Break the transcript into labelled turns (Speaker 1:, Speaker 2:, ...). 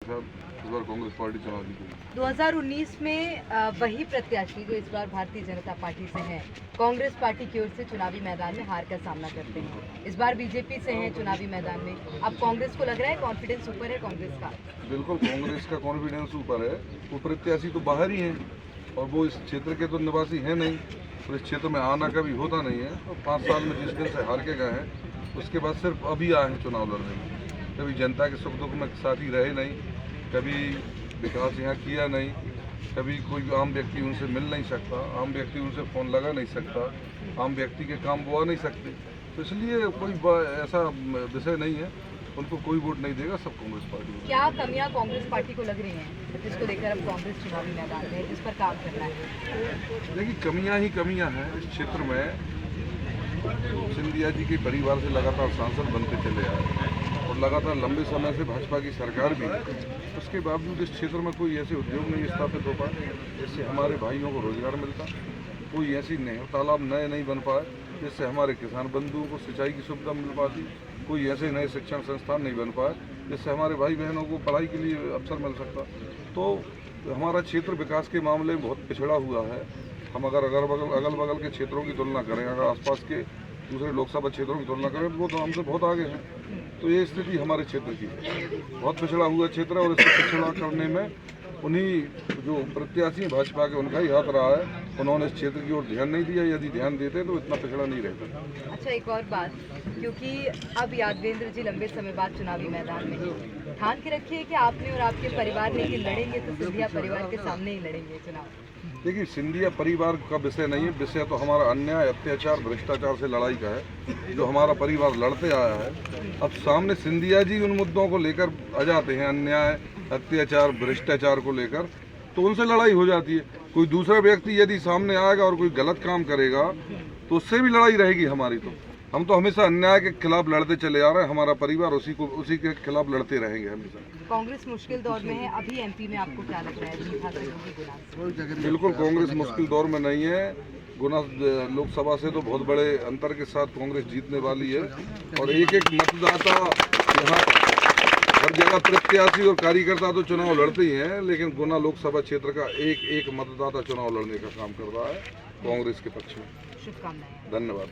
Speaker 1: साहब इस बार कांग्रेस पार्टी चुनाव जीतेगी।
Speaker 2: 2019 में वही प्रत्याशी जो इस बार भारतीय जनता पार्टी से हैं, कांग्रेस पार्टी की ओर से चुनावी मैदान में हार का सामना करते हैं। इस बार बीजेपी से हैं चुनावी मैदान में। अब कांग्रेस को लग रहा है कॉन्फिडेंस ऊपर है कांग्रेस का?
Speaker 1: बिल्कुल कांग्रेस का कॉन्फिडेंस ऊपर है। वो प्रत्याशी तो बाहर ही हैं और वो इस क्षेत्र के तो निवासी हैं नहीं, और इस क्षेत्र में आना कभी होता नहीं है। और 5 साल में जिस दिन से हार के गए हैं उसके बाद सिर्फ अभी आए हैं चुनाव लड़ने में। कभी जनता के सुख दुख में साथी रहे नहीं, कभी विकास यहाँ किया नहीं, कभी कोई आम व्यक्ति उनसे मिल नहीं सकता, आम व्यक्ति उनसे फ़ोन लगा नहीं सकता, आम व्यक्ति के काम वो आ नहीं सकते। तो इसलिए कोई ऐसा विषय नहीं है, उनको कोई वोट नहीं देगा, सब कांग्रेस पार्टी को।
Speaker 2: क्या कमियां कांग्रेस पार्टी को लग रही हैं जिसको लेकर अब कांग्रेस चुनावी मैदान में है, जिस पर काम करना है?
Speaker 1: देखिए कमियां ही कमियां हैं इस क्षेत्र में। सिंधिया जी के परिवार से लगातार सांसद बनते चले आए और लगातार लंबे समय से भाजपा की सरकार भी है। उसके बावजूद इस क्षेत्र में कोई ऐसे उद्योग नहीं स्थापित हो पाए जिससे हमारे भाइयों को रोजगार मिलता, कोई ऐसी नहर तालाब नए नहीं बन पाए जिससे हमारे किसान बंधुओं को सिंचाई की सुविधा मिल पाती, कोई ऐसे नए शिक्षण संस्थान नहीं बन पाए जिससे हमारे भाई बहनों को पढ़ाई के लिए अवसर मिल सकता। तो हमारा क्षेत्र विकास के मामले में बहुत पिछड़ा हुआ है। हम अगर अगल बगल के क्षेत्रों की तुलना करें, अगर आसपास के दूसरे लोकसभा क्षेत्रों की तुलना करें तो वो तो हमसे बहुत आगे हैं। तो ये स्थिति हमारे क्षेत्र की है, बहुत पिछड़ा हुआ क्षेत्र है और इसको पिछड़ा करने में उन्हीं जो प्रत्याशी हैं भाजपा के उनका ही हाथ रहा है। उन्होंने इस क्षेत्र की ओर ध्यान नहीं दिया, यदि ध्यान देते तो इतना पिछड़ा नहीं रहता।
Speaker 2: अच्छा, एक और बात, क्योंकि अब यादवेंद्र जी लंबे समय बाद चुनावी मैदान में हैं, ठान के रखिए कि आपने और आपके परिवार ने कि लड़ेंगे तो सिंधिया परिवार के सामने ही लड़ेंगे चुनाव।
Speaker 1: देखिए सिंधिया परिवार का विषय नहीं है, विषय तो हमारा अन्याय अत्याचार भ्रष्टाचार से लड़ाई का है जो हमारा परिवार लड़ते आया है। अब सामने सिंधिया जी उन मुद्दों को लेकर आ जाते हैं, अन्याय अत्याचार भ्रष्टाचार को लेकर, तो उनसे लड़ाई हो जाती है। कोई दूसरा व्यक्ति यदि सामने आएगा और कोई गलत काम करेगा तो उससे भी लड़ाई रहेगी हमारी। तो हम तो हमेशा अन्याय के खिलाफ लड़ते चले आ रहे हैं, हमारा परिवार उसी के खिलाफ लड़ते रहेंगे हमेशा।
Speaker 2: कांग्रेस मुश्किल दौर में है, अभी एमपी में आपको क्या लग रहा है?
Speaker 1: बिल्कुल कांग्रेस मुश्किल दौर में नहीं है। गुना लोकसभा से तो बहुत बड़े अंतर के साथ कांग्रेस जीतने वाली है और एक एक मतदाता यहाँ हर जगह प्रत्याशी और कार्यकर्ता तो चुनाव लड़ते ही हैं, लेकिन गुना लोकसभा क्षेत्र का एक एक मतदाता चुनाव लड़ने का काम कर रहा है कांग्रेस के पक्ष में।
Speaker 2: शुभकामनाएं।
Speaker 1: धन्यवाद।